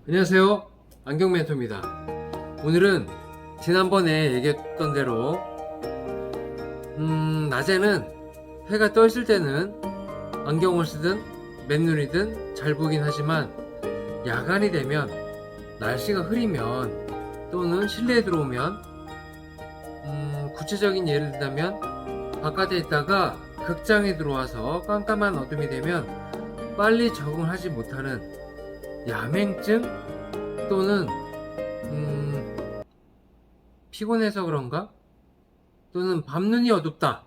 안녕하세요, 안경멘토입니다. 오늘은 지난번에 얘기했던 대로 낮에는 해가 떠 있을 때는 안경을 쓰든 맨눈이든 잘 보긴 하지만 야간이 되면 날씨가 흐리면 또는 실내에 들어오면 구체적인 예를 든다면 바깥에 있다가 극장에 들어와서 깜깜한 어둠이 되면 빨리 적응하지 못하는 야맹증 또는 피곤해서 그런가? 또는 밤눈이 어둡다,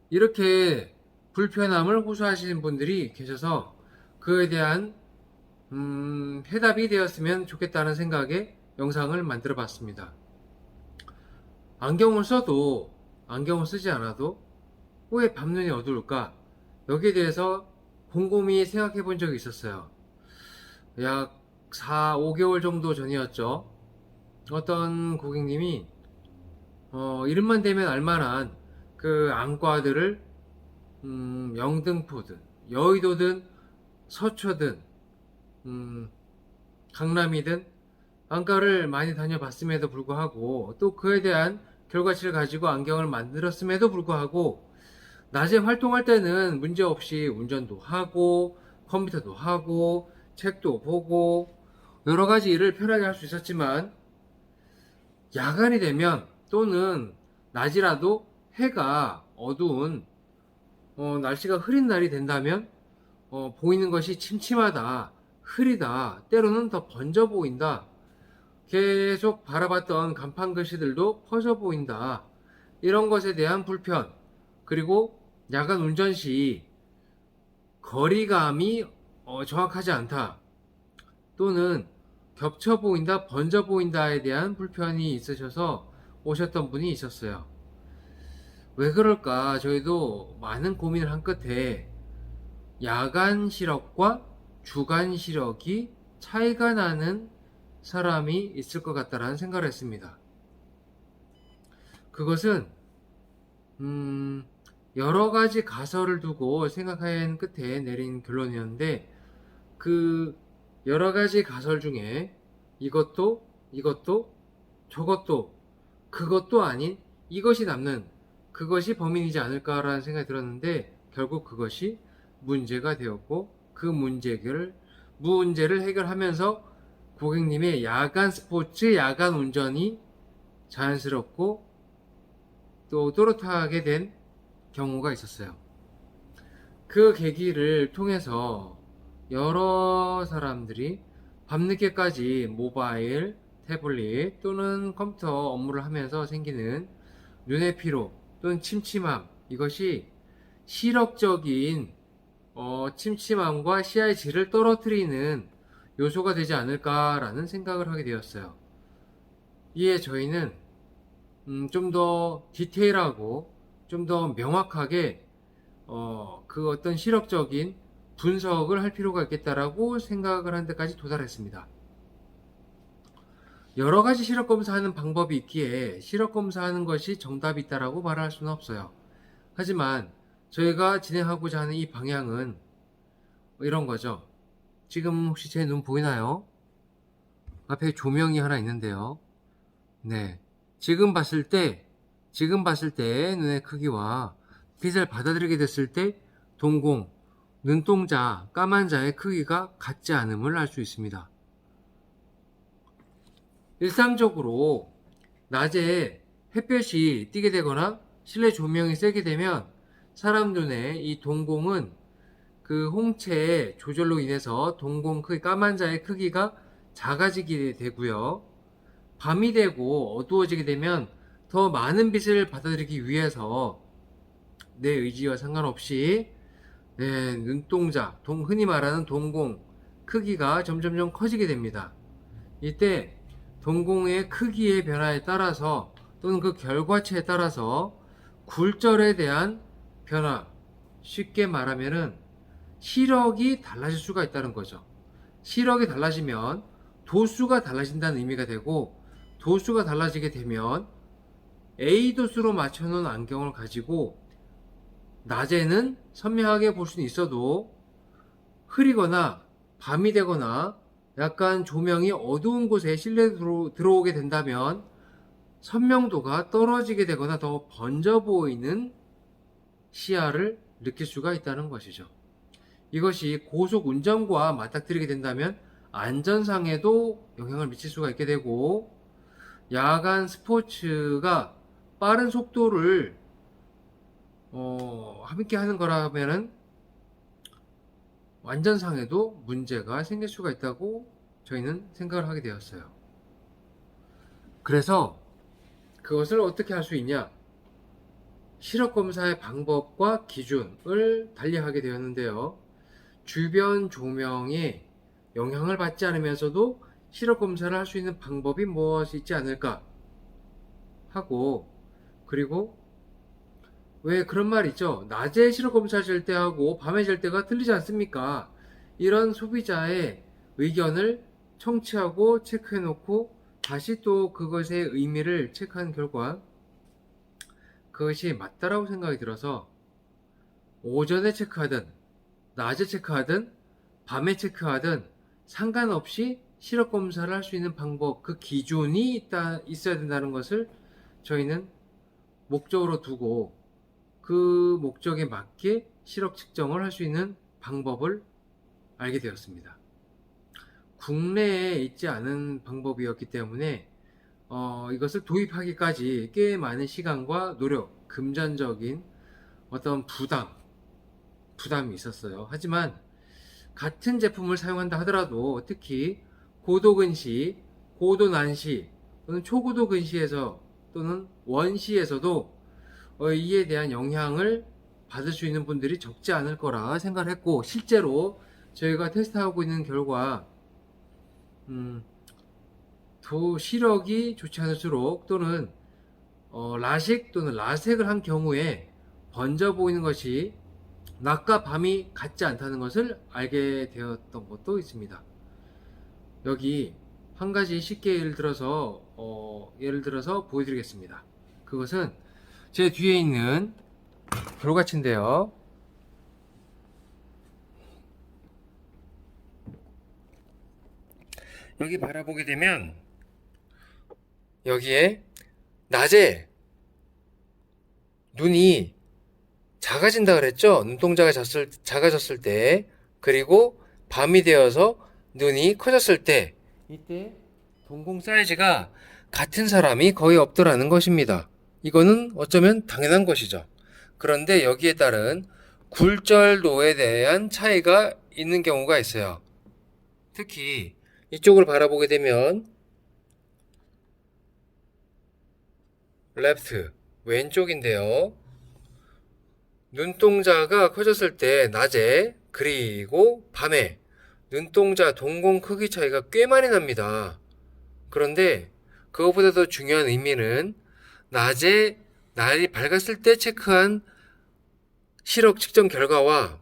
이렇게 불편함을 호소하시는 분들이 계셔서 그에 대한 해답이 되었으면 좋겠다는 생각에 영상을 만들어 봤습니다. 안경을 써도 안경을 쓰지 않아도 왜 밤눈이 어두울까? 여기에 대해서 곰곰이 생각해 본 적이 있었어요. 약 4, 5개월 정도 전이었죠. 어떤 고객님이 이름만 대면 알만한 그 안과들을 영등포든 여의도든 서초든 강남이든 안과를 많이 다녀봤음에도 불구하고 또 그에 대한 결과치를 가지고 안경을 만들었음에도 불구하고 낮에 활동할 때는 문제없이 운전도 하고 컴퓨터도 하고 책도 보고 여러가지 일을 편하게 할 수 있었지만 야간이 되면 또는 낮이라도 해가 어두운 날씨가 흐린 날이 된다면 보이는 것이 침침하다, 흐리다, 때로는 더 번져 보인다, 계속 바라봤던 간판 글씨들도 퍼져 보인다, 이런 것에 대한 불편, 그리고 야간 운전 시 거리감이 정확하지 않다, 또는 겹쳐 보인다, 번져 보인다에 대한 불편이 있으셔서 오셨던 분이 있었어요. 왜 그럴까? 저희도 많은 고민을 한 끝에 야간 시력과 주간 시력이 차이가 나는 사람이 있을 것 같다라는 생각을 했습니다. 그것은 여러 가지 가설을 두고 생각한 끝에 내린 결론이었는데, 그 여러 가지 가설 중에 이것도 저것도 그것도 아닌 이것이 남는 그것이 범인이지 않을까라는 생각이 들었는데, 결국 그것이 문제가 되었고 그 문제를 해결하면서 고객님의 야간 스포츠, 야간 운전이 자연스럽고 또 또렷하게 된 경우가 있었어요. 그 계기를 통해서 여러 사람들이 밤늦게까지 모바일, 태블릿 또는 컴퓨터 업무를 하면서 생기는 눈의 피로 또는 침침함, 이것이 시력적인 침침함과 시야의 질을 떨어뜨리는 요소가 되지 않을까라는 생각을 하게 되었어요. 이에 저희는 좀 더 디테일하고 좀 더 명확하게 그 어떤 시력적인 분석을 할 필요가 있겠다라고 생각을 한 데까지 도달했습니다. 여러 가지 시력 검사하는 방법이 있기에 시력 검사하는 것이 정답이 있다라고 말할 수는 없어요. 하지만 저희가 진행하고자 하는 이 방향은 이런 거죠. 지금 혹시 제 눈 보이나요? 앞에 조명이 하나 있는데요. 네. 지금 봤을 때 눈의 크기와 빛을 받아들이게 됐을 때 동공, 눈동자, 까만 자의 크기가 같지 않음을 알 수 있습니다. 일상적으로 낮에 햇볕이 띄게 되거나 실내 조명이 세게 되면 사람 눈의 이 동공은 그 홍채의 조절로 인해서 동공 크기, 까만 자의 크기가 작아지게 되고요. 밤이 되고 어두워지게 되면 더 많은 빛을 받아들이기 위해서 내 의지와 상관없이 눈동자, 흔히 말하는 동공 크기가 점점점 커지게 됩니다. 이때 동공의 크기의 변화에 따라서 또는 그 결과치에 따라서 굴절에 대한 변화, 쉽게 말하면은 시력이 달라질 수가 있다는 거죠. 시력이 달라지면 도수가 달라진다는 의미가 되고, 도수가 달라지게 되면 A 도수로 맞춰놓은 안경을 가지고 낮에는 선명하게 볼 수는 있어도 흐리거나 밤이 되거나 약간 조명이 어두운 곳에 실내 들어오게 된다면 선명도가 떨어지게 되거나 더 번져 보이는 시야를 느낄 수가 있다는 것이죠. 이것이 고속 운전과 맞닥뜨리게 된다면 안전상에도 영향을 미칠 수가 있게 되고, 야간 스포츠가 빠른 속도를 함께 하는 거라면은 안전상에도 문제가 생길 수가 있다고 저희는 생각을 하게 되었어요. 그래서 그것을 어떻게 할 수 있냐? 시력검사의 방법과 기준을 달리하게 되었는데요. 주변 조명에 영향을 받지 않으면서도 시력검사를 할 수 있는 방법이 무엇이 있지 않을까 하고, 그리고 왜 그런 말 있죠? 낮에 시력검사를 질 때하고 밤에 질 때가 틀리지 않습니까? 이런 소비자의 의견을 청취하고 체크해 놓고 다시 또 그것의 의미를 체크한 결과 그것이 맞다라고 생각이 들어서, 오전에 체크하든 낮에 체크하든 밤에 체크하든 상관없이 시력검사를 할 수 있는 방법, 그 기준이 있어야 된다는 것을 저희는 목적으로 두고, 그 목적에 맞게 시력 측정을 할 수 있는 방법을 알게 되었습니다. 국내에 있지 않은 방법이었기 때문에 이것을 도입하기까지 꽤 많은 시간과 노력, 금전적인 어떤 부담이 있었어요. 하지만 같은 제품을 사용한다 하더라도 특히 고도근시, 고도난시 또는 초고도근시에서 또는 원시에서도 이에 대한 영향을 받을 수 있는 분들이 적지 않을 거라 생각을 했고, 실제로 저희가 테스트하고 있는 결과 시력이 좋지 않을수록 또는 라식 또는 라섹을 한 경우에 번져 보이는 것이 낮과 밤이 같지 않다는 것을 알게 되었던 것도 있습니다. 여기 한 가지 쉽게 예를 들어서 보여드리겠습니다. 그것은 제 뒤에 있는 결과치인데요. 여기 바라보게 되면 여기에 낮에 눈이 작아진다 그랬죠? 눈동자가 작아졌을 때, 그리고 밤이 되어서 눈이 커졌을 때, 이때 동공 사이즈가 같은 사람이 거의 없더라는 것입니다. 이거는 어쩌면 당연한 것이죠. 그런데 여기에 따른 굴절도에 대한 차이가 있는 경우가 있어요. 특히 이쪽을 바라보게 되면 left, 왼쪽인데요. 눈동자가 커졌을 때 낮에 그리고 밤에 눈동자 동공 크기 차이가 꽤 많이 납니다. 그런데 그것보다 더 중요한 의미는 낮에 날이 밝았을 때 체크한 시력 측정 결과와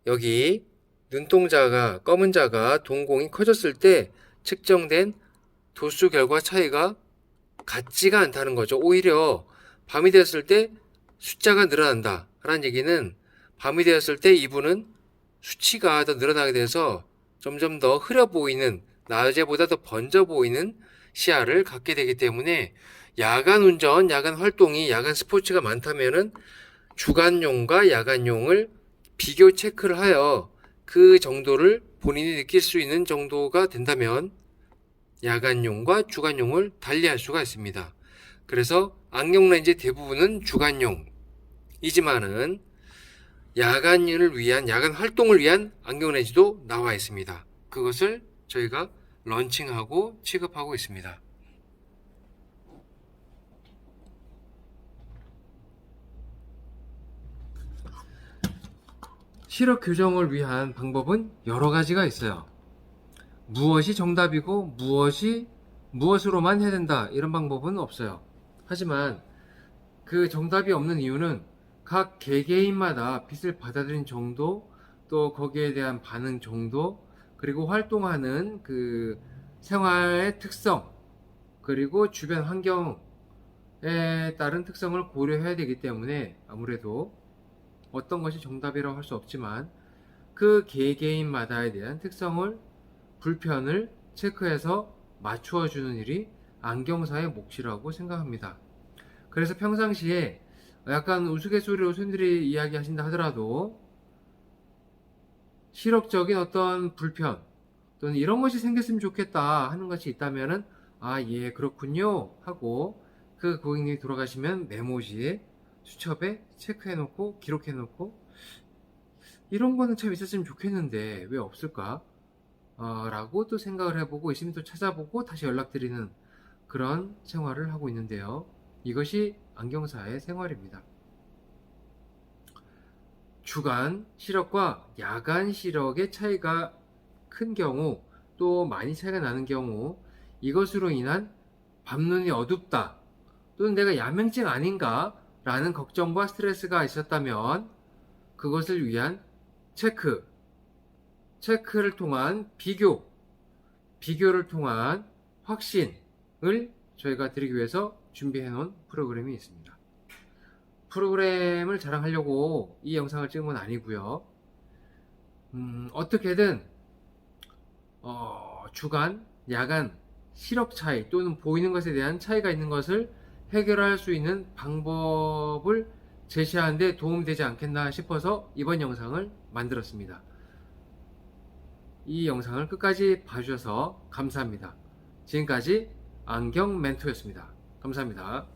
여기 눈동자가 검은 자가 동공이 커졌을 때 측정된 도수 결과 차이가 같지가 않다는 거죠. 오히려 밤이 되었을 때 숫자가 늘어난다 라는 얘기는, 밤이 되었을 때 이분은 수치가 더 늘어나게 돼서 점점 더 흐려 보이는, 낮에보다 더 번져 보이는 시야를 갖게 되기 때문에 야간 운전, 야간 활동이, 야간 스포츠가 많다면은 주간용과 야간용을 비교 체크를 하여 그 정도를 본인이 느낄 수 있는 정도가 된다면 야간용과 주간용을 달리할 수가 있습니다. 그래서 안경 렌즈 대부분은 주간용이지만은 야간을 위한, 야간 활동을 위한 안경 렌즈도 나와 있습니다. 그것을 저희가 런칭하고 취급하고 있습니다. 시력 교정을 위한 방법은 여러 가지가 있어요. 무엇이 정답이고 무엇으로만 해야 된다 이런 방법은 없어요. 하지만 그 정답이 없는 이유는 각 개개인마다 빛을 받아들인 정도, 또 거기에 대한 반응 정도, 그리고 활동하는 그 생활의 특성, 그리고 주변 환경에 따른 특성을 고려해야 되기 때문에 아무래도 어떤 것이 정답이라고 할 수 없지만 그 개개인마다에 대한 특성을 불편을 체크해서 맞추어 주는 일이 안경사의 몫이라고 생각합니다. 그래서 평상시에 약간 우스갯소리로 손님들이 이야기하신다 하더라도 실업적인 어떤 불편 또는 이런 것이 생겼으면 좋겠다 하는 것이 있다면은 아, 예, 그렇군요 하고 그 고객님이 돌아가시면 메모지에 수첩에 체크해 놓고 기록해 놓고 이런 거는 참 있었으면 좋겠는데 왜 없을까? 라고 또 생각을 해보고 있으면 또 찾아보고 다시 연락드리는 그런 생활을 하고 있는데요. 이것이 안경사의 생활입니다. 주간 시력과 야간 시력의 차이가 큰 경우 또 많이 차이가 나는 경우 이것으로 인한 밤눈이 어둡다 또는 내가 야맹증 아닌가 라는 걱정과 스트레스가 있었다면 그것을 위한 체크를 통한 비교를 통한 확신을 저희가 드리기 위해서 준비해 놓은 프로그램이 있습니다. 프로그램을 자랑하려고 이 영상을 찍은 건 아니고요. 어떻게든 주간, 야간 시력 차이 또는 보이는 것에 대한 차이가 있는 것을 해결할 수 있는 방법을 제시하는 데 도움이 되지 않겠나 싶어서 이번 영상을 만들었습니다. 이 영상을 끝까지 봐주셔서 감사합니다. 지금까지 안경 멘토였습니다. 감사합니다.